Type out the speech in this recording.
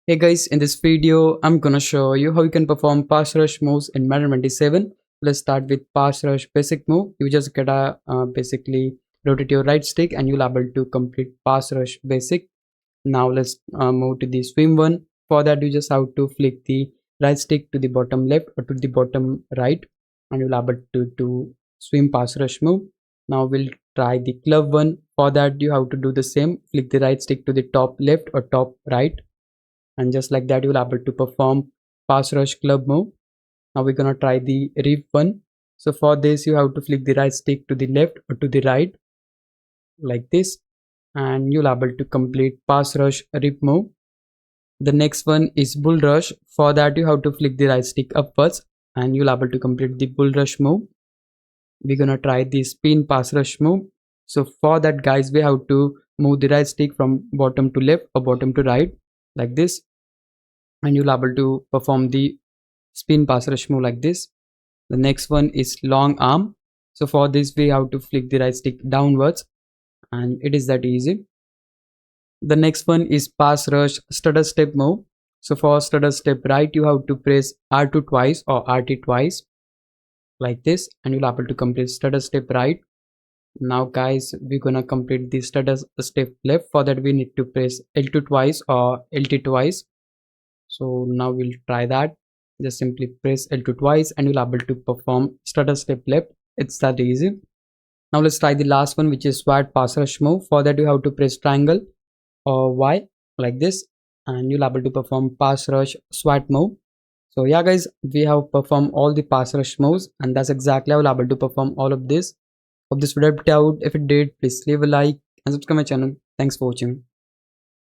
Hey guys, in this video, I'm gonna show you how you can perform pass rush moves in Madden 27. Let's start with pass rush basic move. You just gotta basically rotate your right stick and you'll able to complete pass rush basic. Now let's move to the swim one. For that, you just have to flick the right stick to the bottom left or to the bottom right, and you'll able to do swim pass rush move. Now we'll try the club one. For that, you have to do the same. Flick the right stick to the top left or top right, and just like that you'll able to perform pass rush club move. Now we're gonna try the rip one. So for this you have to flick the right stick to the left or to the right like this, and you'll able to complete pass rush rip move. The next one is bull rush. For that you have to flick the right stick upwards and you'll able to complete the bull rush move. We're gonna try the spin pass rush move. So for that guys, we have to move the right stick from bottom to left or bottom to right like this, and you'll able to perform the spin pass rush move like this. The next one is long arm. So for this we have to flick the right stick downwards, and it is that easy. The next one is pass rush stutter step move. So for stutter step right, you have to press R2 twice or RT twice like this, and you'll able to complete stutter step right. Now guys, we're gonna complete the stutter step left. For that we need to press L2 twice or LT twice. So now we'll try that. Just simply press L2 twice and you'll able to perform stutter step left. It's that easy. Now let's try the last one, which is SWAT pass rush move. For that you have to press triangle or Y like this, and you'll able to perform pass rush SWAT move. So yeah guys, we have performed all the pass rush moves, and that's exactly how you'll able to perform all of this. Hope this video helped out. If it did, please leave a like and subscribe my channel. Thanks for watching.